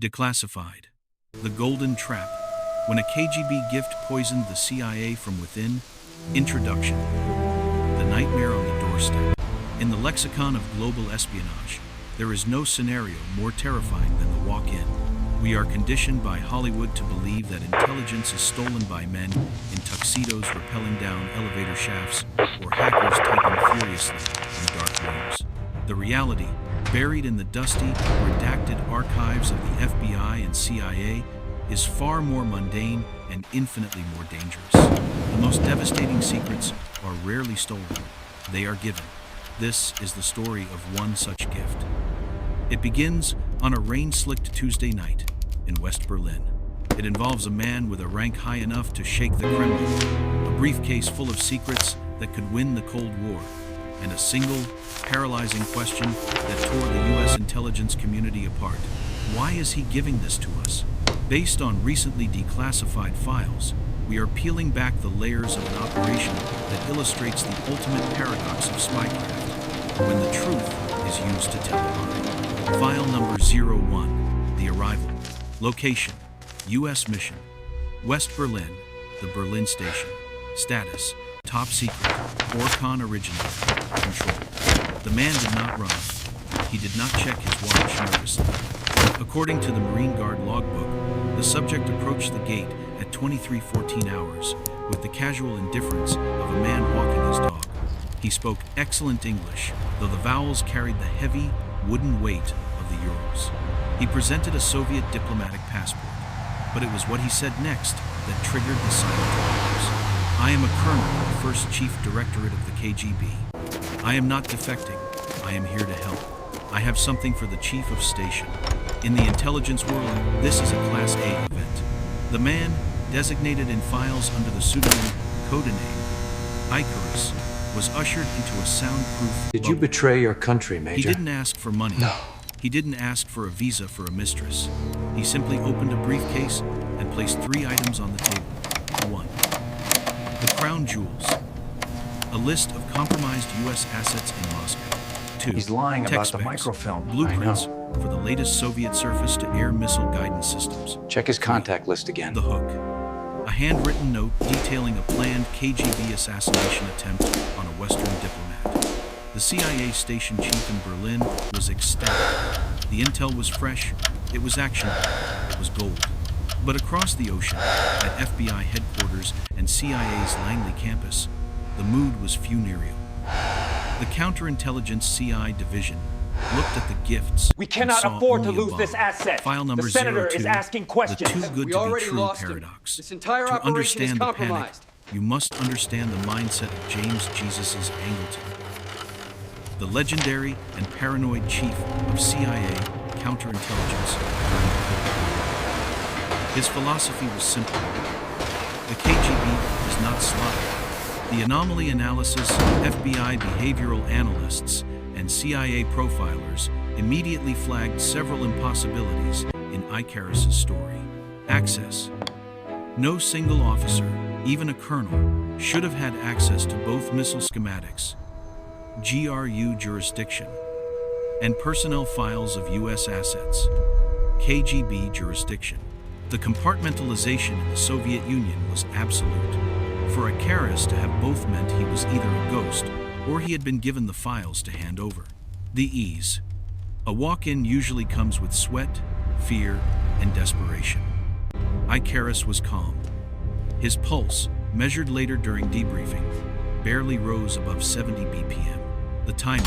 Declassified. The Golden Trap. When a KGB gift poisoned the CIA from within. Introduction. The nightmare on the doorstep. In the lexicon of global espionage, there is no scenario more terrifying than the walk-in. We are conditioned by Hollywood to believe that intelligence is stolen by men in tuxedos rappelling down elevator shafts or hackers typing furiously in dark rooms. The reality, buried in the dusty, redacted archives of the FBI and CIA, is far more mundane and infinitely more dangerous. The most devastating secrets are rarely stolen. They are given. This is the story of one such gift. It begins on a rain-slicked Tuesday night in West Berlin. It involves a man with a rank high enough to shake the Kremlin, a briefcase full of secrets that could win the Cold War, and a single, paralyzing question that tore the U.S. intelligence community apart. Why is he giving this to us? Based on recently declassified files, we are peeling back the layers of an operation that illustrates the ultimate paradox of spycraft, when the truth is used to tell a lie. File number 01, The Arrival. Location, U.S. Mission, West Berlin, the Berlin Station. Status, top secret, Orcon original, control. The man did not run. He did not check his watch nervously. According to the Marine Guard logbook, the subject approached the gate at 23:14 hours with the casual indifference of a man walking his dog. He spoke excellent English, though the vowels carried the heavy, wooden weight of the Urals. He presented a Soviet diplomatic passport, but it was what he said next that triggered the silent alarms. I am a colonel of the First Chief Directorate of the KGB. I am not defecting. I am here to help. I have something for the Chief of Station. In the intelligence world, this is a Class A event. The man, designated in files under the pseudonym codename Icarus, was ushered into a soundproof Did you bubble. betray your country, Major? He didn't ask for money. No. He didn't ask for a visa for a mistress. He simply opened a briefcase and placed 3 items on the table. 1. The crown jewels. A list of compromised U.S. assets in Moscow. 2. He's lying about Tech the specs, microfilm. blueprints I know. for the latest Soviet surface-to-air missile guidance systems. Check his contact list again. The hook. A handwritten note detailing a planned KGB assassination attempt on a Western diplomat. The CIA station chief in Berlin was ecstatic. The intel was fresh, it was actionable, it was gold. But across the ocean, at FBI headquarters and CIA's Langley campus, the mood was funereal. The Counterintelligence CI division looked at the gifts. We cannot and saw afford to only a lose bomb. this asset. File number the senator 02, is asking questions. The too good We to already be true lost him. paradox. This entire To operation is understand the panic, compromised. you must understand the mindset of James Jesus' Angleton, the legendary and paranoid chief of CIA Counterintelligence during the Cold War. His philosophy was simple. The KGB is not slotted. The anomaly analysis, FBI behavioral analysts, and CIA profilers immediately flagged several impossibilities in Icarus' story. Access. No single officer, even a colonel, should have had access to both missile schematics, GRU jurisdiction, and personnel files of U.S. assets, KGB jurisdiction. The compartmentalization in the Soviet Union was absolute. For Icarus to have both meant he was either a ghost or he had been given the files to hand over. The ease. A walk-in usually comes with sweat, fear, and desperation. Icarus was calm. His pulse, measured later during debriefing, barely rose above 70 BPM. The timing.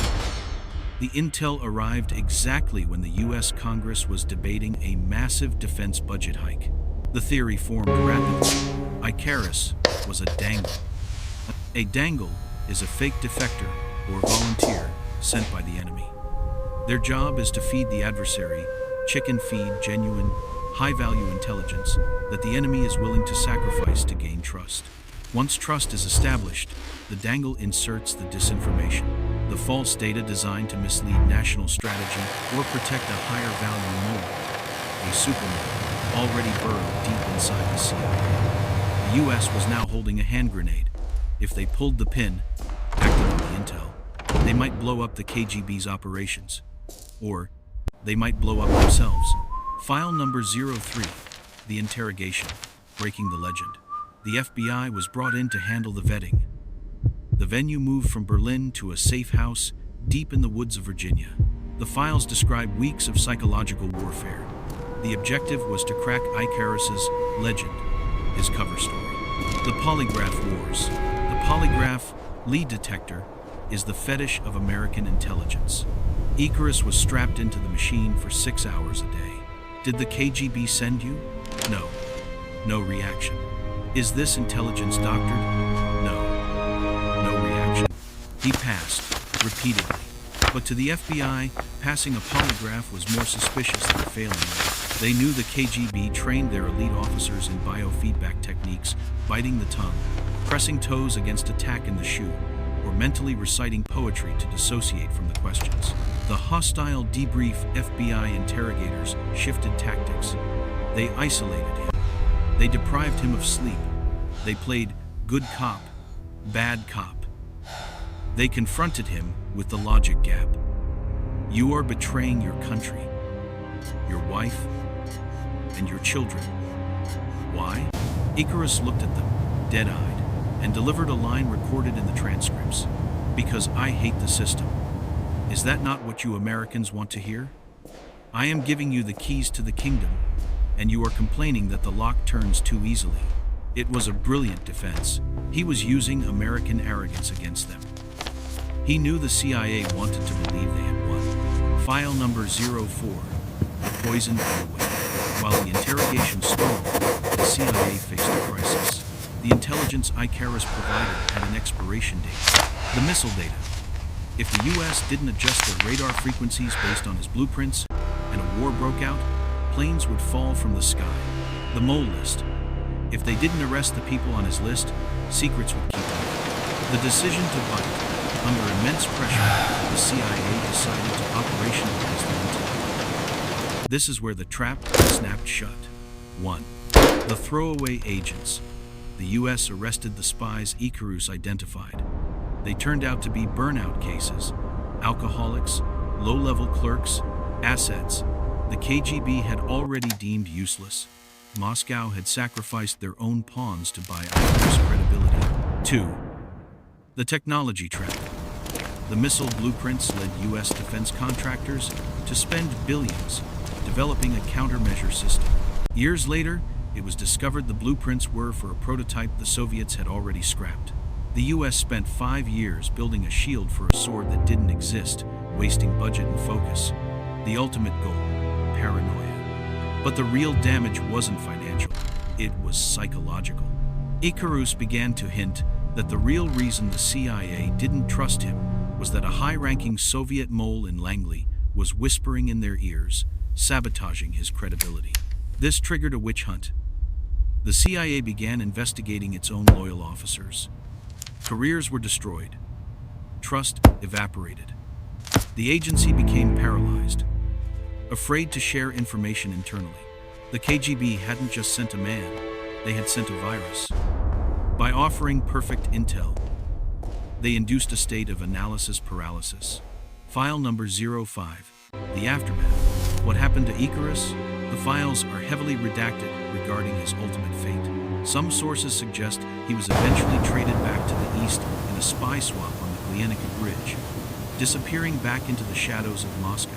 The intel arrived exactly when the U.S. Congress was debating a massive defense budget hike. The theory formed rapidly. Icarus was a dangle. A dangle is a fake defector or volunteer sent by the enemy. Their job is to feed the adversary, chicken feed genuine, high-value intelligence that the enemy is willing to sacrifice to gain trust. Once trust is established, the dangle inserts the disinformation, the false data designed to mislead national strategy or protect a higher-value mole, a supermole already burrowed deep inside the CIA. The U.S. was now holding a hand grenade. If they pulled the pin, acted on the intel, they might blow up the KGB's operations. Or they might blow up themselves. File number 03, the interrogation, breaking the legend. The FBI was brought in to handle the vetting. The venue moved from Berlin to a safe house deep in the woods of Virginia. The files describe weeks of psychological warfare. The objective was to crack Icarus's legend, his cover story. The polygraph wars. The polygraph, lead detector, is the fetish of American intelligence. Icarus was strapped into the machine for 6 hours a day. Did the KGB send you? No. No reaction. Is this intelligence doctored? No. No reaction. He passed, repeatedly. But to the FBI, passing a polygraph was more suspicious than failing. They knew the KGB trained their elite officers in biofeedback techniques, biting the tongue, pressing toes against a tack in the shoe, or mentally reciting poetry to dissociate from the questions. The hostile debrief FBI interrogators shifted tactics. They isolated him. They deprived him of sleep. They played good cop, bad cop. They confronted him with the logic gap. You are betraying your country, your wife, and your children. Why? Icarus looked at them, dead-eyed, and delivered a line recorded in the transcripts. Because I hate the system. Is that not what you Americans want to hear? I am giving you the keys to the kingdom, and you are complaining that the lock turns too easily. It was a brilliant defense. He was using American arrogance against them. He knew the CIA wanted to believe they had won. File number 04, the poisoned doorway. While the interrogation stalled, the CIA faced a crisis. The intelligence Icarus provided had an expiration date. The missile data. If the US didn't adjust their radar frequencies based on his blueprints, and a war broke out, planes would fall from the sky. The mole list. If they didn't arrest the people on his list, secrets would keep them. The decision to bite. Under immense pressure, the CIA decided to operationalize the intellect. This is where the trap snapped shut. 1. The throwaway agents. The US arrested the spies Icarus identified. They turned out to be burnout cases, alcoholics, low-level clerks, assets the KGB had already deemed useless. Moscow had sacrificed their own pawns to buy Icarus' credibility. 2. The technology trap. The missile blueprints led US defense contractors to spend billions developing a countermeasure system. Years later, it was discovered the blueprints were for a prototype the Soviets had already scrapped. The US spent 5 years building a shield for a sword that didn't exist, wasting budget and focus. The ultimate goal, paranoia. But the real damage wasn't financial, it was psychological. Icarus began to hint that the real reason the CIA didn't trust him was that a high-ranking Soviet mole in Langley was whispering in their ears, sabotaging his credibility. This triggered a witch hunt. The CIA began investigating its own loyal officers. Careers were destroyed. Trust evaporated. The agency became paralyzed, afraid to share information internally. The KGB hadn't just sent a man, they had sent a virus. By offering perfect intel, they induced a state of analysis paralysis. File number 05, the aftermath. What happened to Icarus? The files are heavily redacted regarding his ultimate fate. Some sources suggest he was eventually traded back to the east in a spy swap on the Glienicke Bridge, disappearing back into the shadows of Moscow,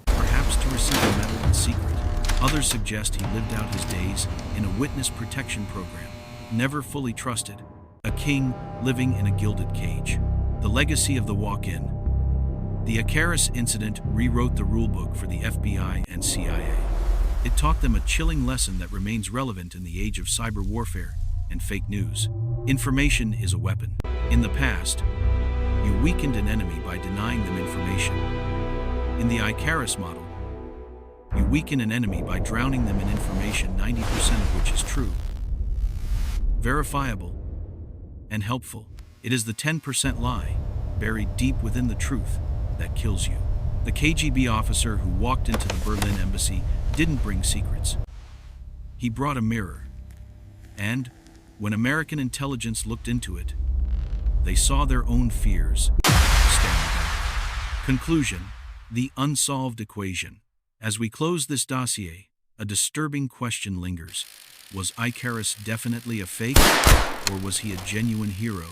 perhaps to receive a medal in secret. Others suggest he lived out his days in a witness protection program, never fully trusted, a king living in a gilded cage. The legacy of the walk-in. The Icarus incident rewrote the rulebook for the FBI and CIA. It taught them a chilling lesson that remains relevant in the age of cyber warfare and fake news. Information is a weapon. In the past, you weakened an enemy by denying them information. In the Icarus model, you weaken an enemy by drowning them in information 90% of which is true, verifiable, and helpful. It is the 10% lie, buried deep within the truth, that kills you. The KGB officer who walked into the Berlin embassy didn't bring secrets. He brought a mirror. And, when American intelligence looked into it, they saw their own fears staring back. Conclusion: the unsolved equation. As we close this dossier, a disturbing question lingers. Was Icarus definitely a fake, or was he a genuine hero?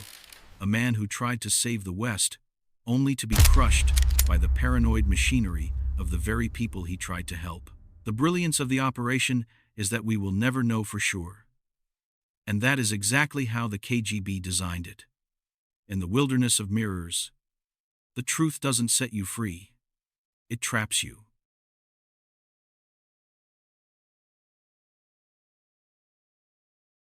A man who tried to save the West, only to be crushed by the paranoid machinery of the very people he tried to help. The brilliance of the operation is that we will never know for sure. And that is exactly how the KGB designed it. In the wilderness of mirrors, the truth doesn't set you free. It traps you.